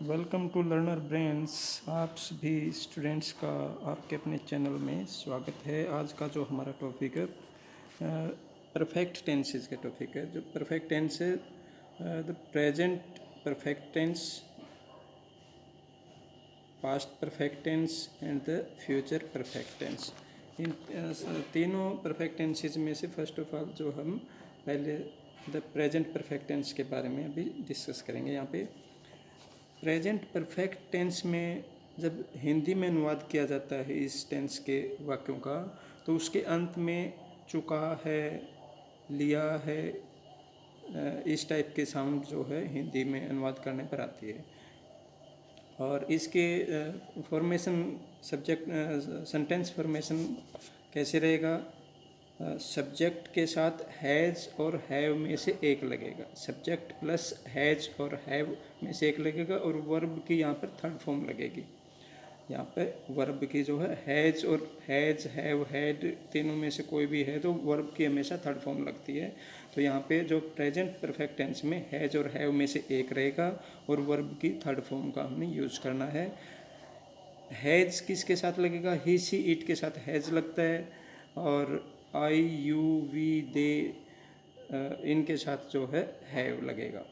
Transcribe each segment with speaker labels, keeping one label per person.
Speaker 1: Welcome to learner brains. आप सभी students का आपके अपने चैनल में स्वागत है। आज का जो हमारा टॉपिक है परफेक्ट टेंसेस का टॉपिक है। जो परफेक्ट टेंस है the present perfect tense, past perfect tense and the future perfect tense. इन तीनों परफेक्ट टेंसेस में से फर्स्ट ऑफ ऑल जो हम पहले द प्रेजेंट परफेक्ट टेंस के बारे में अभी डिस्कस करेंगे। यहाँ पे प्रेजेंट परफेक्ट टेंस में जब हिंदी में अनुवाद किया जाता है इस टेंस के वाक्यों का, तो उसके अंत में चुका है, लिया है, इस टाइप के साउंड जो है हिंदी में अनुवाद करने पर आती है। और इसके फॉर्मेशन सब्जेक्ट सेंटेंस फॉर्मेशन कैसे रहेगा? सब्जेक्ट के साथ हैज़ और हैव में से एक लगेगा। सब्जेक्ट प्लस हैज़ और हैव में से एक लगेगा और वर्ब की यहाँ पर थर्ड फॉर्म लगेगी। यहाँ पे वर्ब की जो है हैज़ और हैज़, हैव, हैड तीनों में से कोई भी है तो वर्ब की हमेशा थर्ड फॉर्म लगती है। तो यहाँ पे जो प्रेजेंट परफेक्ट टेंस में हैज़ और हैव में से एक रहेगा और वर्ब की थर्ड फॉर्म का हमने यूज़ करना है। हैज़ किसके साथ लगेगा? ही, सी, इट के साथ हैज़ लगता है और आई, यू, वी, दे इनके साथ जो है हैव लगेगा।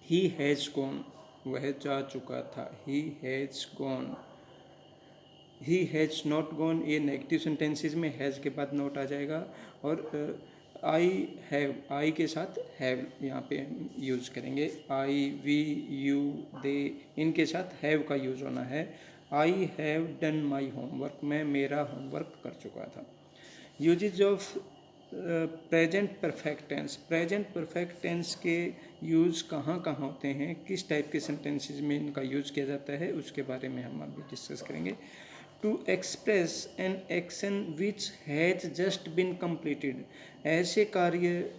Speaker 1: ही हैज़ गॉन, वह जा चुका था। He has gone. He has not gone, ये नेगेटिव सेंटेंसेस में हैज़ के बाद नॉट आ जाएगा। और आई हैव, आई के साथ हैव यहाँ पे यूज़ करेंगे। आई, वी, यू, दे इनके साथ हैव का यूज़ होना है। I have done my homework, मैं मेरा होमवर्क कर चुका था। Usages of present perfect tense. Present perfect tense के यूज़ कहाँ कहाँ होते हैं, किस टाइप के सेंटेंसेस में इनका यूज़ किया जाता है, उसके बारे में हम अभी डिस्कस करेंगे। To express an action which has just been completed, ऐसे कार्य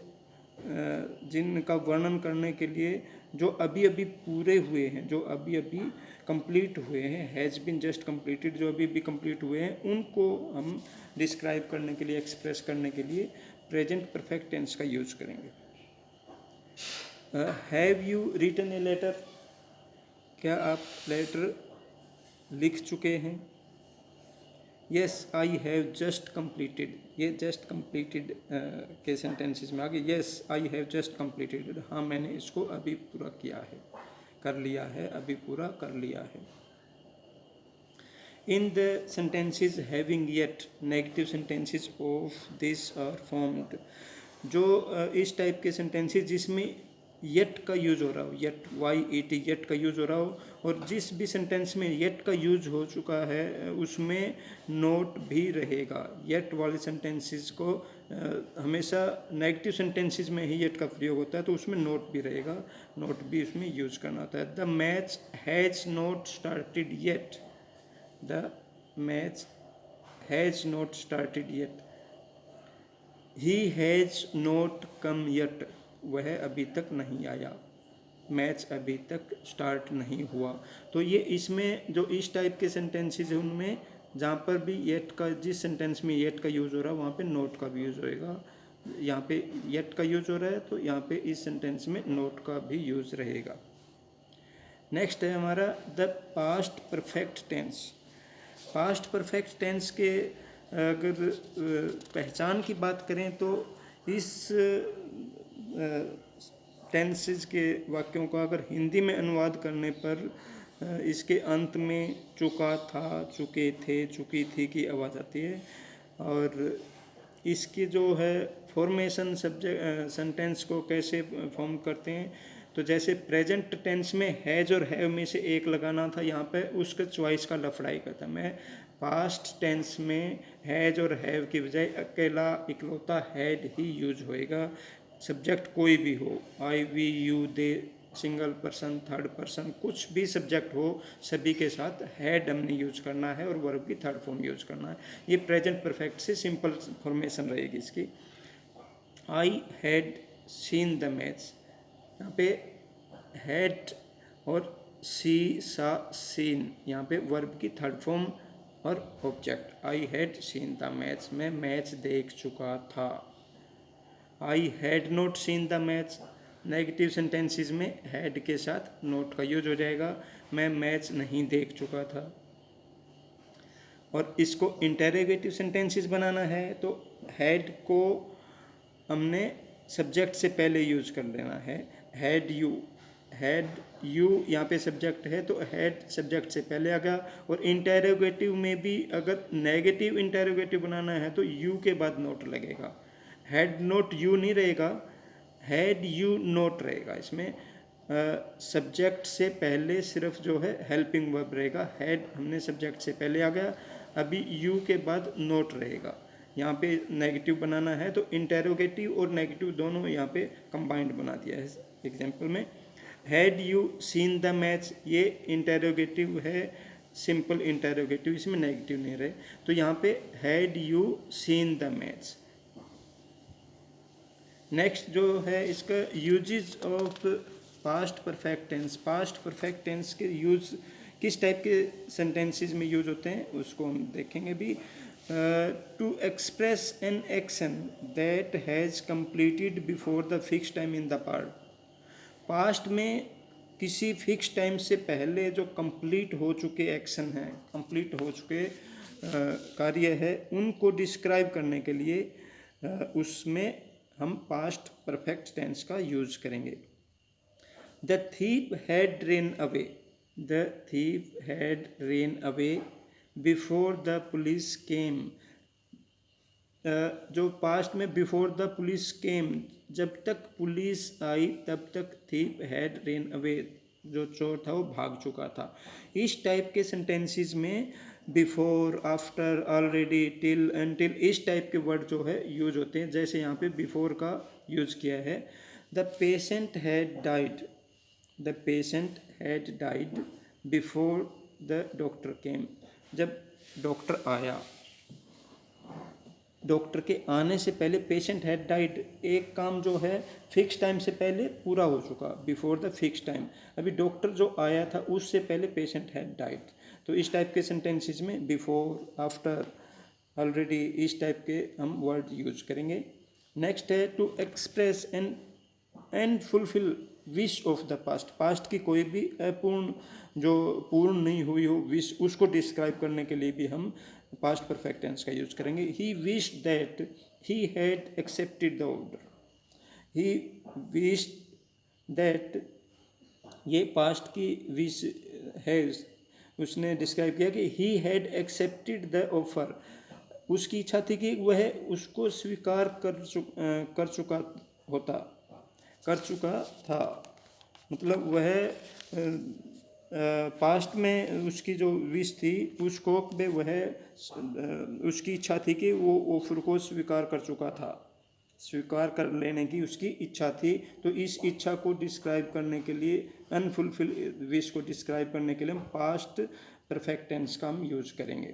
Speaker 1: जिनका वर्णन करने के लिए जो अभी अभी पूरे हुए हैं, जो अभी अभी कंप्लीट हुए हैं, हैज़ बिन जस्ट कंप्लीटेड, जो अभी अभी कंप्लीट हुए हैं, उनको हम डिस्क्राइब करने के लिए, एक्सप्रेस करने के लिए प्रेजेंट परफेक्ट टेंस का यूज़ करेंगे। Have you written a letter, क्या आप लेटर लिख चुके हैं? Yes I have just completed, ये जस्ट कंप्लीटेड के सेंटेंसेस में आ गए। Yes I have just completed, हाँ मैंने इसको अभी पूरा किया है, कर लिया है, अभी पूरा कर लिया है। In the sentences having yet, negative sentences of this are formed, जो इस टाइप के सेंटेंसेस जिसमें येट का यूज हो रहा हो, yet, Y E T, yet का यूज हो रहा हो, और जिस भी सेंटेंस में येट का यूज हो चुका है उसमें नोट भी रहेगा। येट वाले सेंटेंसेस को हमेशा नेगेटिव सेंटेंसेस में ही येट का प्रयोग होता है, तो उसमें नोट भी रहेगा, नोट भी उसमें यूज करना होता है। The match has not started yet, the match has not started yet. He has not come yet, वह अभी तक नहीं आया, मैच अभी तक स्टार्ट नहीं हुआ। तो ये इसमें जो इस टाइप के सेंटेंसेस हैं उनमें जहाँ पर भी येट का, जिस सेंटेंस में येट का यूज़ हो रहा है वहाँ पे नोट का भी यूज़ होएगा। यहाँ पे येट का यूज़ हो रहा है तो यहाँ पे इस सेंटेंस में नोट का भी यूज़ रहेगा। नेक्स्ट है हमारा the past perfect tense. Past perfect tense के अगर पहचान की बात करें तो इस टेंसेस के वाक्यों का अगर हिंदी में अनुवाद करने पर इसके अंत में चुका था, चुके थे, चुकी थी की आवाज़ आती है। और इसकी जो है फॉर्मेशन सब्जेक्ट सेंटेंस को कैसे फॉर्म करते हैं, तो जैसे प्रेजेंट टेंस में हैज़ और हैव में से एक लगाना था, यहाँ पे उसका चॉइस का लफड़ाई करता मैं। पास्ट टेंस में हैज़ और हैव की बजाय अकेला इकलौता हैड ही यूज होएगा। सब्जेक्ट कोई भी हो, I, we, you, they, single person, third person, कुछ भी सब्जेक्ट हो, सभी के साथ हैड हमने यूज करना है और वर्ब की थर्ड फॉर्म यूज करना है। ये प्रेजेंट परफेक्ट से सिंपल फॉर्मेशन रहेगी इसकी। I had seen the match, यहाँ पे हैड और सी, सा, सीन, यहाँ पे वर्ब की थर्ड फॉर्म और object. I had seen the match, मैं मैच देख चुका था। I had not seen the match, negative sentences में हैड के साथ नोट का यूज हो जाएगा। मैं मैच नहीं देख चुका था। और इसको इंटेरोगेटिव सेंटेंसेस बनाना है तो हैड को हमने सब्जेक्ट से पहले यूज कर लेना है। हैड यू यहाँ पे सब्जेक्ट है तो हैड सब्जेक्ट से पहले आ गया। और इंटेरोगेटिव में भी अगर नेगेटिव इंटेरोगेटिव बनाना है तो यू के बाद नोट लगेगा। हैड नोट यू नहीं रहेगा, हैड यू नोट रहेगा। इसमें सब्जेक्ट से पहले सिर्फ जो है हेल्पिंग वर्ब रहेगा। हैड हमने सब्जेक्ट से पहले आ गया, अभी यू के बाद नोट रहेगा। यहाँ पे नेगेटिव बनाना है तो इंटेरोगेटिव और नेगेटिव दोनों यहाँ पे कंबाइंड बना दिया है एग्जाम्पल में। Had you seen the match, ये इंटेरोगेटिव है, सिंपल इंटेरोगेटिव, इसमें नेगेटिव नहीं रहे। तो यहाँ पे had you seen the match. Next जो है इसका usages of past perfect tense. Past perfect tense के यूज किस टाइप के सेंटेंसेस में यूज होते हैं उसको हम देखेंगे भी। To express an action that has completed before the fix time in the past में किसी फिक्स टाइम से पहले जो कंप्लीट हो चुके एक्शन हैं, कंप्लीट हो चुके कार्य है, उनको डिस्क्राइब करने के लिए उसमें हम पास्ट परफेक्ट टेंस का यूज करेंगे। The thief had ran away, the thief had ran away before the police केम। जो पास्ट में बिफोर द पुलिस केम, जब तक पुलिस आई तब तक थीफ हैड ran away, जो चोर था वो भाग चुका था। इस टाइप के सेंटेंसेस में before, after, already, till, until, इस टाइप के वर्ड जो है यूज होते हैं। जैसे यहाँ पे बिफोर का यूज किया है। The patient had died, the patient had died before the doctor केम। जब डॉक्टर आया, डॉक्टर के आने से पहले पेशेंट हैड डाइड, एक काम जो है फिक्स टाइम से पहले पूरा हो चुका, बिफोर द फिक्स टाइम। अभी डॉक्टर जो आया था उससे पहले पेशेंट हैड डाइड। तो इस टाइप के सेंटेंसेस में बिफोर, आफ्टर, ऑलरेडी, इस टाइप के हम वर्ड यूज करेंगे। नेक्स्ट है to express and fulfil wish of the past. पास्ट की कोई भी अपूर्ण, जो पूर्ण नहीं हुई हो विश, उसको डिस्क्राइब करने के लिए भी हम पास्ट परफेक्ट टेंस का यूज करेंगे। He wish that he had accepted the order, he wish that, ये पास्ट की विश है, उसने डिस्क्राइब किया कि he had accepted the offer, उसकी इच्छा थी कि वह उसको स्वीकार कर चुका था। मतलब वह पास्ट में उसकी जो विश थी उसको में वह उसकी इच्छा थी कि वो ऑफर को स्वीकार कर चुका था, स्वीकार कर लेने की उसकी इच्छा थी। तो इस इच्छा को डिस्क्राइब करने के लिए, अनफुलफिल विश को डिस्क्राइब करने के लिए हम पास्ट परफेक्ट टेंस का हम यूज करेंगे।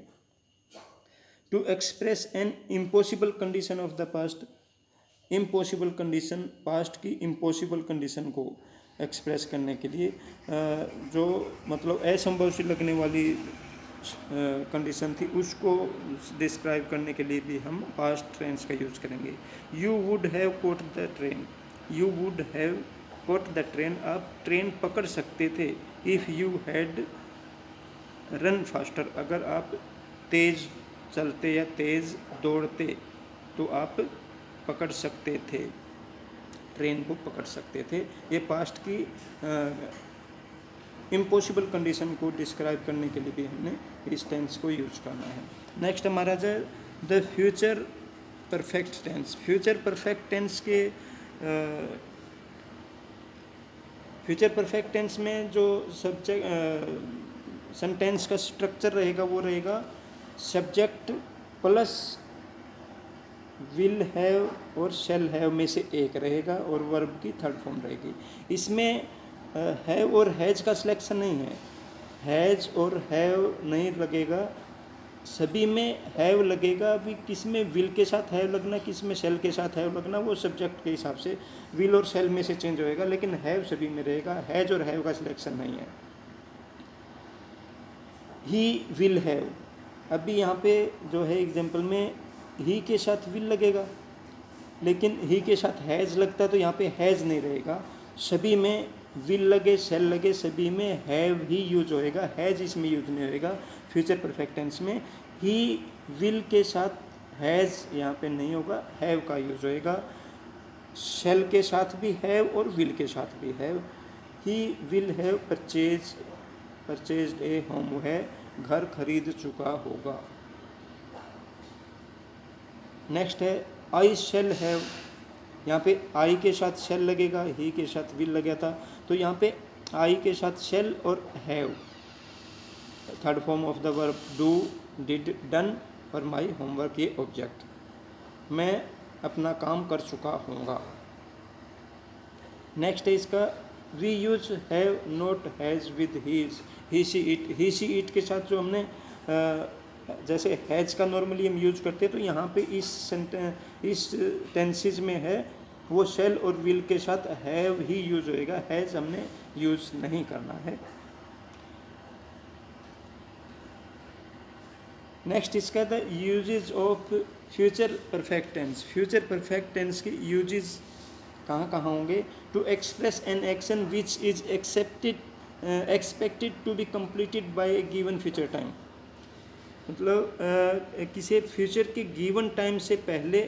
Speaker 1: To express an impossible condition of the past. Impossible condition, past की इम्पॉसिबल कंडीशन को एक्सप्रेस करने के लिए, जो मतलब असंभव सी लगने वाली कंडीशन थी उसको डिस्क्राइब करने के लिए भी हम पास्ट टेंस का यूज करेंगे। You would have caught the train, you would have caught the train, आप ट्रेन पकड़ सकते थे। If you had run faster, अगर आप तेज़ चलते या तेज़ दौड़ते तो आप पकड़ सकते थे, ट्रेन को पकड़ सकते थे। ये पास्ट की इम्पॉसिबल कंडीशन को डिस्क्राइब करने के लिए भी हमने इस टेंस को यूज करना है। नेक्स्ट हमारा जो the future perfect tense. Future perfect tense के फ्यूचर परफेक्ट टेंस में जो सब्जेक्ट सेंटेंस का स्ट्रक्चर रहेगा वो रहेगा सब्जेक्ट प्लस विल हैव और शैल हैव में से एक रहेगा और वर्ब की थर्ड फॉर्म रहेगी। इसमें हैव और हैज का सिलेक्शन नहीं है, हैज और हैव नहीं लगेगा, सभी में हैव लगेगा। अभी किस में विल के साथ हैव लगना, किस में शैल के साथ हैव लगना, वो सब्जेक्ट के हिसाब से विल और शैल में से चेंज होएगा, लेकिन हैव सभी में रहेगा, हैज और हैव का सिलेक्शन नहीं है। ही विल हैव, अभी यहाँ पे जो है एग्जाम्पल में ही के साथ विल लगेगा, लेकिन ही के साथ हैज़ लगता है तो यहाँ पे हैज़ नहीं रहेगा, सभी में विल लगे, शेल लगे, सभी में हैव ही यूज होएगा, हैज इसमें यूज नहीं होएगा फ्यूचर परफेक्ट टेंस में। ही विल के साथ हैज़ यहाँ पे नहीं होगा, हैव का यूज होएगा। शेल के साथ भी हैव और विल के साथ भी have. He will have purchased A home, वो है घर खरीद चुका होगा। नेक्स्ट है आई शेल हैव, यहाँ पे आई के साथ शेल लगेगा, ही के साथ विल लगा था, तो यहाँ पे आई के साथ शेल और have. Third form of the verb do, did, done और माई होमवर्क ये ऑब्जेक्ट, मैं अपना काम कर चुका हूँगा। नेक्स्ट है इसका we use have not has with he's, he see it. He see it के साथ जो हमने जैसे हैज़ का नॉर्मली हम यूज करते हैं, तो यहाँ पे इस टेंसेज में है वो शेल और विल के साथ हैव ही यूज होएगा, हैज़ हमने यूज नहीं करना है। नेक्स्ट इसका the usages of future perfect tense. Future perfect tense के यूजेज कहाँ कहाँ होंगे? To express an action which is expected to be completed by a given future time, मतलब किसी फ्यूचर के गिवन टाइम से पहले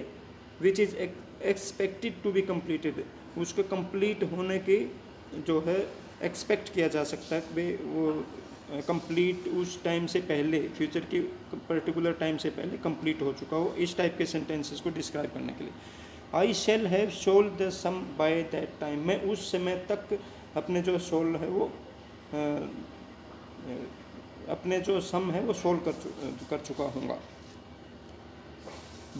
Speaker 1: which is expected to be completed, उसको कंप्लीट होने की जो है एक्सपेक्ट किया जा सकता है भाई वो कंप्लीट उस टाइम से पहले, फ्यूचर की पर्टिकुलर टाइम से पहले कंप्लीट हो चुका हो। इस टाइप के सेंटेंसेस को डिस्क्राइब करने के लिए I shall have solved the sum by that time, मैं उस समय तक अपने जो सोल्ड है वो अपने जो सम है वो सोल्व कर चुका हूँगा।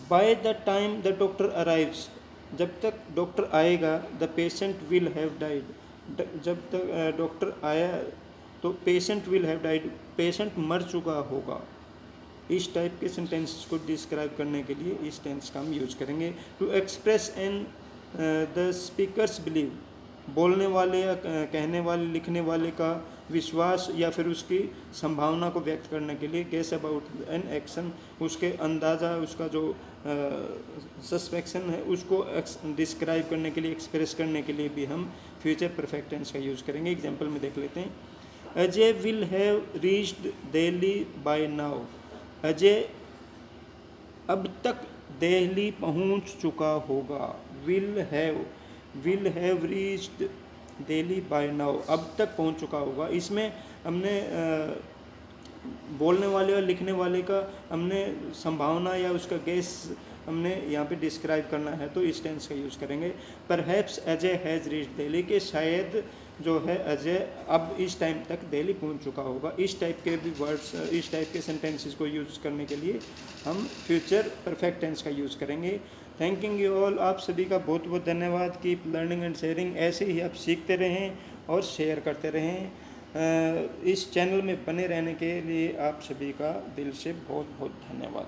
Speaker 1: By the time the doctor arrives, जब तक डॉक्टर आएगा the patient will have died, जब तक डॉक्टर आया तो patient will have died, patient मर चुका होगा। इस टाइप के सेंटेंस को डिस्क्राइब करने के लिए इस टेंस का हम यूज करेंगे। To express an the speaker's believe, बोलने वाले या कहने वाले लिखने वाले का विश्वास या फिर उसकी संभावना को व्यक्त करने के लिए गेस अबाउट एन एक्शन, उसके अंदाज़ा, उसका जो सस्पेक्शन है उसको डिस्क्राइब करने के लिए, एक्सप्रेस करने के लिए भी हम फ्यूचर परफेक्ट टेंस का यूज़ करेंगे। एग्जांपल में देख लेते हैं। Ajay will have reached Delhi by now, Ajay अब तक दिल्ली पहुंच चुका होगा। Will have reached Delhi by now, अब तक पहुंच चुका होगा। इसमें हमने बोलने वाले और लिखने वाले का हमने संभावना या उसका गेस हमने यहाँ पे डिस्क्राइब करना है, तो इस टेंस का यूज़ करेंगे। Perhaps Ajay has reached Delhi, के शायद जो है अजय अब इस टाइम तक दिल्ली पहुंच चुका होगा। इस टाइप के भी वर्ड्स, इस टाइप के सेंटेंसेस को यूज़ करने के लिए हम फ्यूचर परफेक्ट टेंस का यूज़ करेंगे। थैंकिंग यू ऑल, आप सभी का बहुत बहुत धन्यवाद। कीप लर्निंग एंड शेयरिंग, ऐसे ही आप सीखते रहें और शेयर करते रहें। इस चैनल में बने रहने के लिए आप सभी का दिल से बहुत बहुत धन्यवाद।